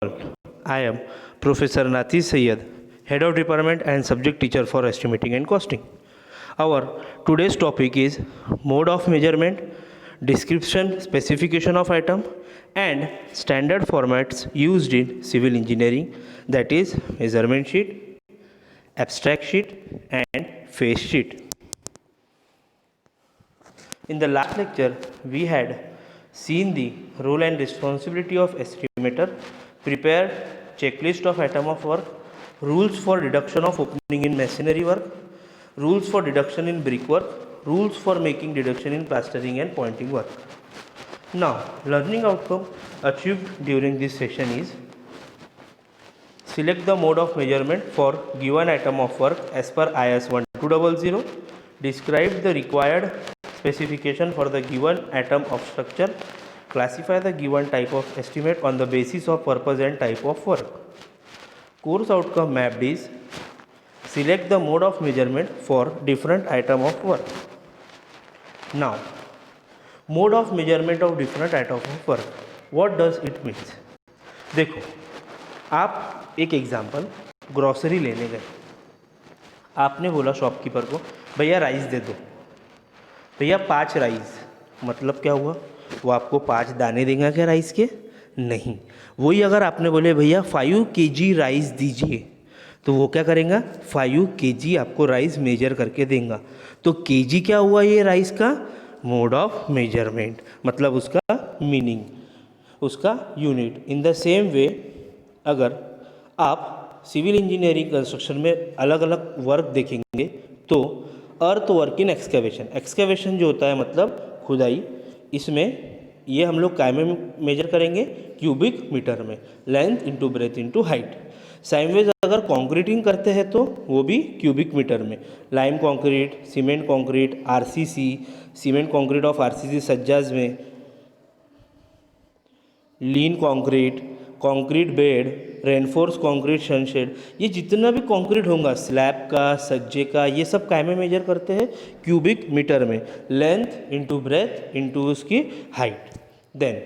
I am Professor Nathi Syed, Head of Department and Subject Teacher for Estimating and Costing. Our today's topic is mode of measurement, description, specification of item, and standard formats used in civil engineering, that is measurement sheet, abstract sheet, and face sheet. In the last lecture, we had seen the role and responsibility of estimator, prepared checklist of item of work, rules for deduction of opening in masonry work, rules for deduction in brickwork, rules for making deduction in plastering and pointing work. Now, learning outcome achieved during this session is: select the mode of measurement for given item of work as per IS 1200, describe the required specification for the given atom of structure, classify the given type of estimate on the basis of purpose and type of work. Course outcome mapped is: select the mode of measurement for different item of work. Now, mode of measurement of different item of work, what does it mean? देखो, आप एक example grocery लेने गए, आपने बोला shopkeeper को भैया rice दे दो, भैया 5 राइस, मतलब क्या हुआ? वो आपको 5 दाने देगा क्या राइस के? नहीं। वही अगर आपने बोले भैया 5 kg राइस दीजिए, तो वो क्या करेगा? 5 kg आपको राइस मेजर करके देगा। तो kg क्या हुआ? ये राइस का मोड ऑफ मेजरमेंट, मतलब उसका मीनिंग, उसका unit. In the same way अगर आप सिविल इंजीनियरिंग कंस्ट्रक्शन में अलग अलग वर्क देखेंगे तो अर्थ वर्क इन एक्सकेवेशन, एक्सकेवेशन जो होता है मतलब खुदाई, इसमें ये हम लोग काय में मेजर करेंगे? क्यूबिक मीटर में, length into breadth into height. Same way अगर कॉन्क्रीटिंग करते हैं तो वो भी क्यूबिक मीटर में, lime concrete, cement concrete, RCC, cement concrete of RCC सज्जाज में, lean concrete, concrete bed, reinforce concrete sunshade, ये जितना भी कॉन्क्रीट होगा स्लैब का, सज्जे का, ये सब काय में मेजर करते हैं? क्यूबिक मीटर में, लेंथ इंटू ब्रेथ इंटू उसकी हाइट। देन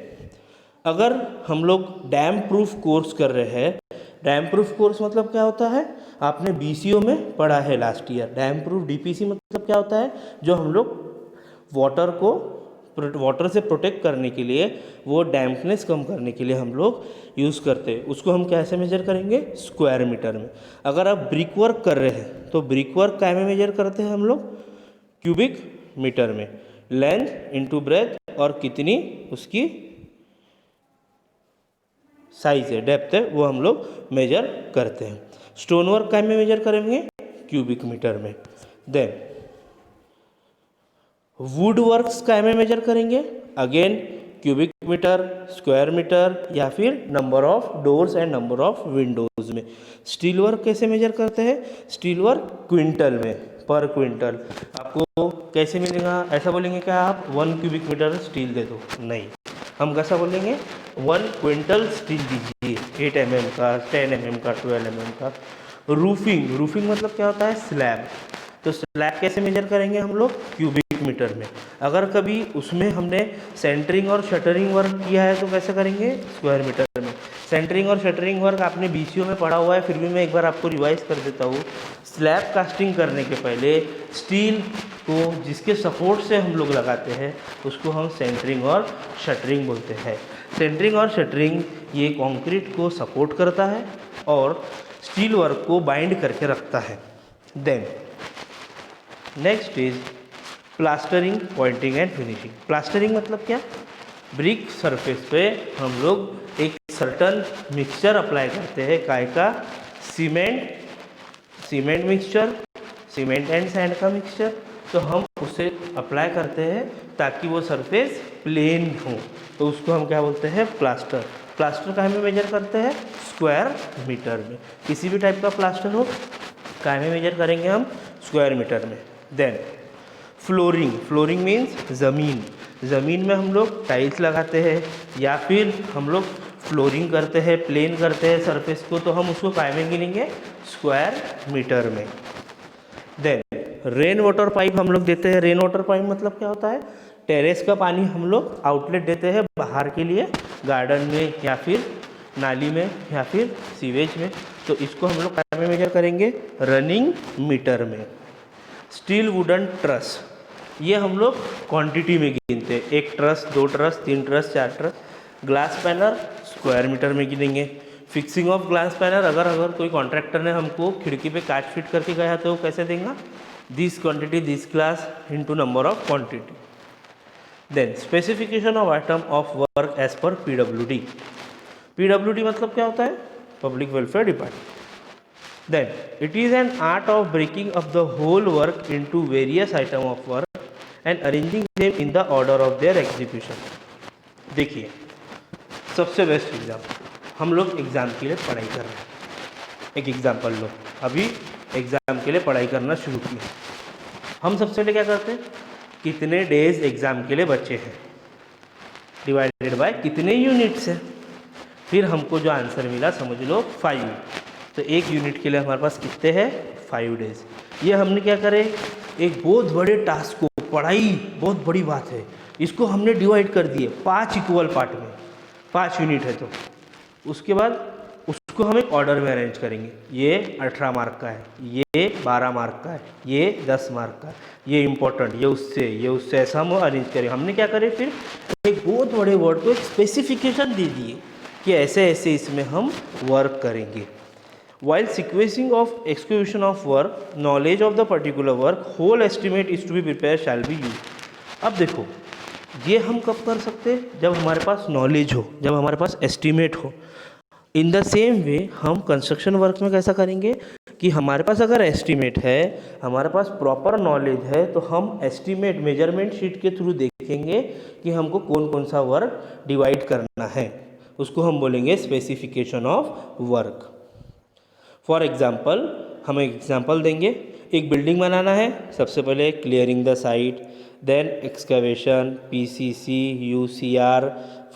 अगर हम लोग डैम प्रूफ कोर्स कर रहे हैं, डैम प्रूफ कोर्स मतलब क्या होता है? आपने बीसीओ में पढ़ा है last year. Dam proof DPC मतलब क्या होता है? जो हम लोग वाटर से प्रोटेक्ट करने के लिए, वो डैम्पनेस कम करने के लिए हम लोग यूज़ करते हैं, उसको हम कैसे मेजर करेंगे? स्क्वायर मीटर में। अगर आप ब्रिक वर्क कर रहे हैं तो ब्रिक वर्क काय में मेजर करते हैं हम लोग? क्यूबिक मीटर में, लेंथ इंटू ब्रेथ और कितनी उसकी साइज है, डेप्थ है, वो हम लोग मेजर करते हैं। स्टोन वर्क काय में मेजर करेंगे? क्यूबिक मीटर में। देन वुड वर्क्स काय में मेजर करेंगे? Again cubic metre, square metre, या फिर number of doors and number of windows में। स्टील वर्क कैसे मेजर करते हैं? स्टील वर्क क्विंटल में, पर क्विंटल। आपको कैसे मिलेगा? ऐसा बोलेंगे क्या आप 1 क्यूबिक मीटर स्टील दे दो? नहीं, हम कैसा बोलेंगे? 1 क्विंटल स्टील दीजिए, 8 mm का, 10 mm का, 12 mm का। रूफिंग, रूफिंग मतलब क्या होता है? स्लैब। तो स्लैब कैसे मेजर करेंगे हम लोग? क्यूबिक मीटर में। अगर कभी उसमें हमने सेंटरिंग और शटरिंग वर्क किया है तो कैसे करेंगे? स्क्वायर मीटर में। सेंटरिंग और शटरिंग वर्क आपने बीसीओ में पढ़ा हुआ है, फिर भी मैं एक बार आपको रिवाइज कर देता हूँ। स्लैब कास्टिंग करने के पहले स्टील को जिसके सपोर्ट से हम लोग लगाते हैं उसको हम सेंटरिंग और शटरिंग बोलते हैं। सेंटरिंग और शटरिंग ये कंक्रीट को सपोर्ट करता है और स्टील वर्क को बाइंड करके रखता है। Then next is plastering, pointing and finishing. Plastering मतलब क्या? ब्रिक सरफेस पे हम लोग एक सर्टन मिक्सचर अप्लाई करते हैं, काय का? Cement mixture, cement and sand का मिक्सचर। तो हम उसे अप्लाई करते हैं ताकि वो सरफेस प्लेन हो, तो उसको हम क्या बोलते हैं? प्लास्टर। प्लास्टर काय में मेजर करते हैं? स्क्वायर मीटर में। किसी भी टाइप का प्लास्टर हो, काय में मेजर करेंगे हम? स्क्वायर मीटर में। देन फ्लोरिंग, फ्लोरिंग मीन्स ज़मीन। ज़मीन में हम लोग टाइल्स लगाते हैं या फिर हम लोग फ्लोरिंग करते हैं, प्लेन करते हैं सरफेस को, तो हम उसको काय में गिनेंगे? स्क्वायर मीटर में। देन रेन वाटर पाइप हम लोग देते हैं। रेन वाटर पाइप मतलब क्या होता है? टेरेस का पानी हम लोग आउटलेट देते हैं बाहर के लिए, गार्डन में या फिर नाली में या फिर सीवेज में, तो इसको हम लोग क्या में मेजर करेंगे, रनिंग मीटर में। स्टील वुडन ट्रस, ये हम लोग क्वांटिटी में गिनते हैं, 1 truss, 2 truss, 3 truss, 4 truss. Glass panel square metre में गिनेंगे। फिक्सिंग ऑफ ग्लास पैनल, अगर कोई कॉन्ट्रैक्टर ने हमको खिड़की पे कांच फिट करके गया तो वो कैसे देगा, this quantity this glass into number of quantity. Then specification of item of work as per PWD। PWD मतलब क्या होता है, public welfare department. Then it is an art of breaking up the whole work into various items of work and arranging them in the order of their execution। देखिए सबसे best example, हम लोग exam के लिए पढ़ाई कर रहे हैं। एक एग्जाम्पल लो, अभी एग्ज़ाम के लिए पढ़ाई करना शुरू की, हम सबसे पहले क्या करते हैं, कितने डेज एग्ज़ाम के लिए बचे हैं डिवाइडेड बाय कितने यूनिट्स हैं, फिर हमको जो आंसर मिला समझ लो 5। तो एक यूनिट के लिए हमारे पास कितने हैं, 5 डेज। ये हमने क्या करे, एक बहुत बड़े टास्क को, पढ़ाई बहुत बड़ी बात है, इसको हमने डिवाइड कर दिए 5 इक्वल पार्ट में, 5 यूनिट है तो उसके बाद उसको हम एक ऑर्डर में अरेंज करेंगे। ये 18 मार्क का है, ये 12 मार्क का है, ये 10 मार्क का है, ये इम्पोर्टेंट, ये उससे ऐसा हम अरेंज करें। हमने क्या करें, फिर एक बहुत बड़े वर्ड को एक स्पेसिफिकेशन दे दिए कि ऐसे ऐसे इसमें हम वर्क करेंगे। While sequencing of execution of work, knowledge of the particular work, whole estimate is to be prepared shall be used। अब देखो ये हम कब कर सकते हैं, जब हमारे पास नॉलेज हो, जब हमारे पास एस्टिमेट हो। इन द सेम वे हम कंस्ट्रक्शन वर्क में कैसा करेंगे कि हमारे पास अगर एस्टिमेट है, हमारे पास प्रॉपर नॉलेज है, तो हम एस्टिमेट मेजरमेंट शीट के थ्रू देखेंगे कि हमको कौन कौन सा वर्क डिवाइड करना है, उसको हम बोलेंगे specification of work. For example हम एक एग्जाम्पल देंगे, एक बिल्डिंग बनाना है, सबसे पहले clearing the site, then excavation, PCC, UCR,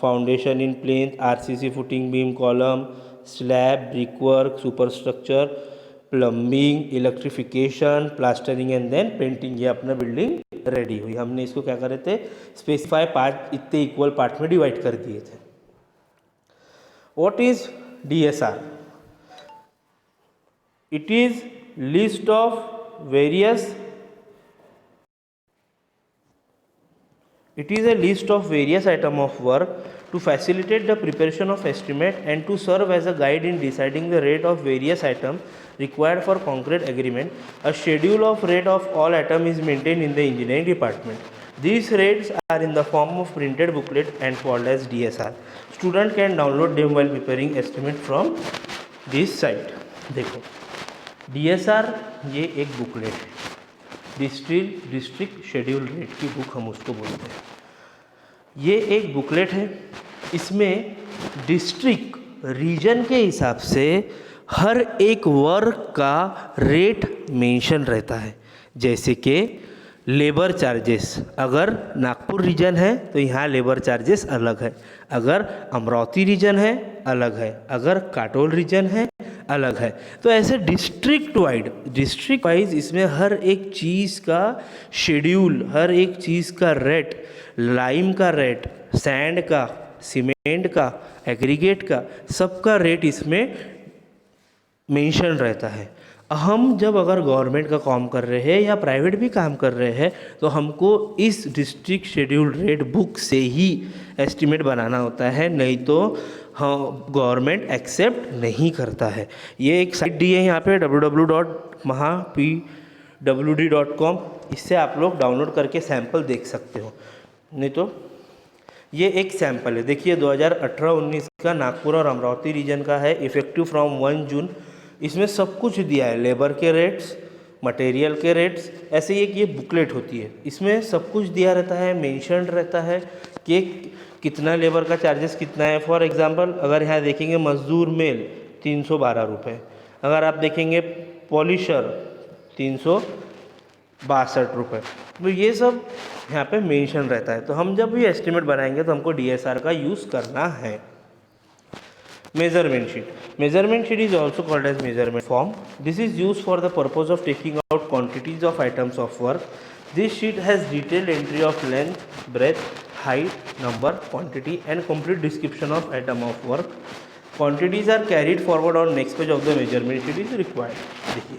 foundation in plain, RCC footing beam column, slab, brickwork, superstructure, plumbing, electrification, plastering and then painting. ये अपना बिल्डिंग रेडी हुई। हमने इसको क्या करे थे, स्पेसिफाई पार्ट इतने इक्वल पार्ट में डिवाइड कर दिए थे। What is DSR? It is list of various item of work to facilitate the preparation of estimate and to serve as a guide in deciding the rate of various item required for concrete agreement. A schedule of rate of all item is maintained in the engineering department. These rates are in the form of printed booklet and called as DSR. Student can download them while preparing estimate from this site। देखो DSR ये एक booklet है, district schedule rate की book हम उसको बोलते हैं। ये एक बुकलेट है, इसमें डिस्ट्रिक्ट रीजन के हिसाब से हर एक वर्क का रेट मेंशन रहता है। जैसे कि लेबर चार्जेस, अगर नागपुर रीजन है तो यहाँ लेबर चार्जेस अलग है, अगर अमरावती रीजन है अलग है, अगर काटोल रीजन है अलग है। तो ऐसे डिस्ट्रिक्ट वाइज इसमें हर एक चीज़ का शेड्यूल, हर एक चीज़ का रेट, लाइम का रेट, सैंड का, सीमेंट का, एग्रीगेट का, सबका रेट इसमें मेंशन रहता है। हम जब अगर गवर्नमेंट का काम कर रहे हैं या प्राइवेट भी काम कर रहे हैं तो हमको इस डिस्ट्रिक्ट शेड्यूल रेट बुक से ही एस्टिमेट बनाना होता है, नहीं तो हाँ गवर्नमेंट एक्सेप्ट नहीं करता है। ये एक साइट दी है यहाँ पे www.mahapwd.com, इससे आप लोग डाउनलोड करके सैंपल देख सकते हो। नहीं तो ये एक सैंपल है, देखिए 2018-19 का नागपुर और अमरावती रीजन का है, इफेक्टिव फ्रॉम 1 जून। इसमें सब कुछ दिया है, लेबर के रेट्स, मटेरियल के रेट्स, ऐसे ही एक ये बुकलेट होती है, इसमें सब कुछ दिया रहता है, मेंशन रहता है कि कितना लेबर का चार्जेस कितना है। फॉर एग्जांपल अगर यहाँ देखेंगे मजदूर मेल 312 रुपये, अगर आप देखेंगे पॉलिशर 362 रुपये, तो ये सब यहाँ पे मेंशन रहता है। तो हम जब भी एस्टिमेट बनाएंगे तो हमको DSR का यूज़ करना है। Measurement sheet is also called as measurement form. This is used for the purpose of taking out quantities of items of work. This sheet has detailed entry of length, breadth, height, number, quantity and complete description of item of work. Quantities are carried forward on next page of the measurement sheet is required. देखिए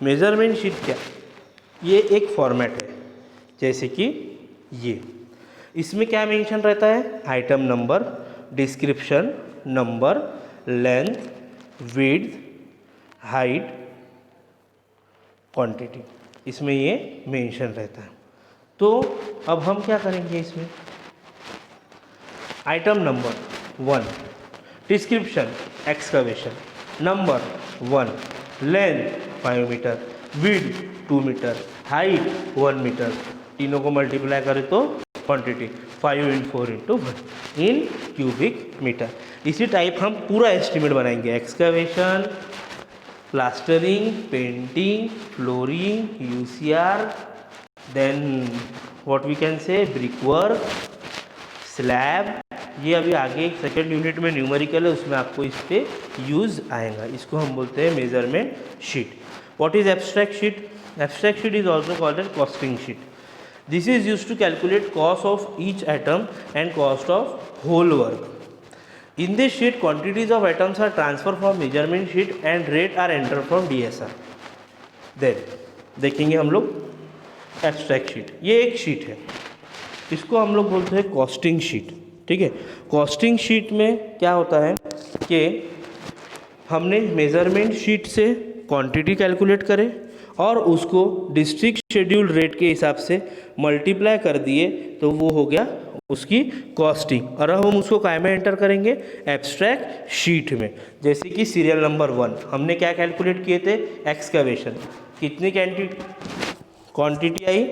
measurement sheet क्या, ये एक format है जैसे कि ये, इसमें क्या मेंशन रहता है, item number, description, number, length, width, height, quantity, इसमें ये मेंशन रहता है। तो अब हम क्या करेंगे इसमें, item number 1, description excavation, number 1, length 5 metre, width 2 metre, height 1 metre, तीनों को मल्टीप्लाई करें तो क्वांटिटी 5 × 4 × 1 इन क्यूबिक मीटर। इसी टाइप हम पूरा एस्टिमेट बनाएंगे, excavation, plastering, painting, flooring, UCR, then what we can say brick work, slab, ये अभी आगे एक सेकेंड यूनिट में न्यूमेरिकल है उसमें आपको इस पे यूज आएगा। इसको हम बोलते हैं measurement sheet. What is abstract sheet? Abstract sheet is also called as costing sheet. This is use to calculate cost of each item and cost of whole work. In this sheet, quantities of atoms are transferred from measurement sheet and rate are entered from DSR. Then देखेंगे हम लोग abstract sheet, ये एक sheet है, इसको हम लोग बोलते हैं कॉस्टिंग शीट। ठीक है, कॉस्टिंग शीट में क्या होता है कि हमने मेजरमेंट शीट से क्वांटिटी कैलकुलेट करे और उसको डिस्ट्रिक्ट शेड्यूल रेट के हिसाब से मल्टीप्लाई कर दिए तो वो हो गया उसकी कॉस्टिंग। और अब हम उसको काय में एंटर करेंगे, एब्स्ट्रैक्ट शीट में। जैसे कि सीरियल नंबर 1 हमने क्या कैलकुलेट किए थे, एक्सकवेशन, कितनी क्वांटिटी आई,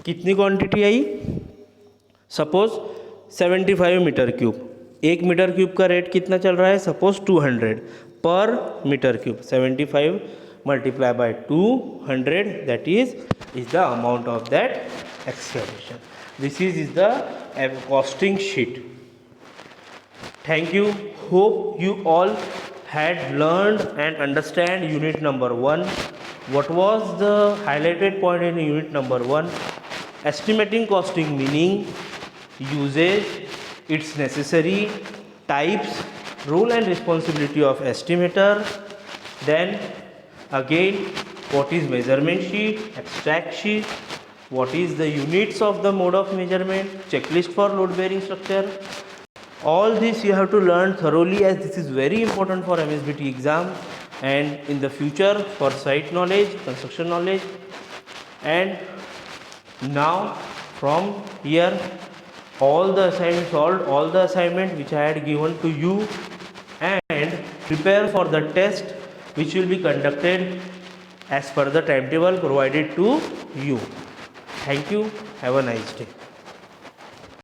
कितनी क्वांटिटी आई, suppose 75 metre cube, 1 metre cube का रेट कितना चल रहा है, suppose 200 per metre cube, 75 multiply by 200, that is the amount of that excavation. This is the costing sheet. Thank you. Hope you all had learned and understand unit number 1. What was the highlighted point in unit number 1? Estimating costing meaning, usage, its necessary, types, role and responsibility of estimator. Then again, what is measurement sheet, abstract sheet, what is the units of the mode of measurement, checklist for load bearing structure. All this you have to learn thoroughly, as this is very important for MSBT exam and in the future for site knowledge, construction knowledge. And now from here all the assignments solved, all the assignment which I had given to you, and prepare for the test which will be conducted as per the timetable provided to you. Thank you. Have a nice day.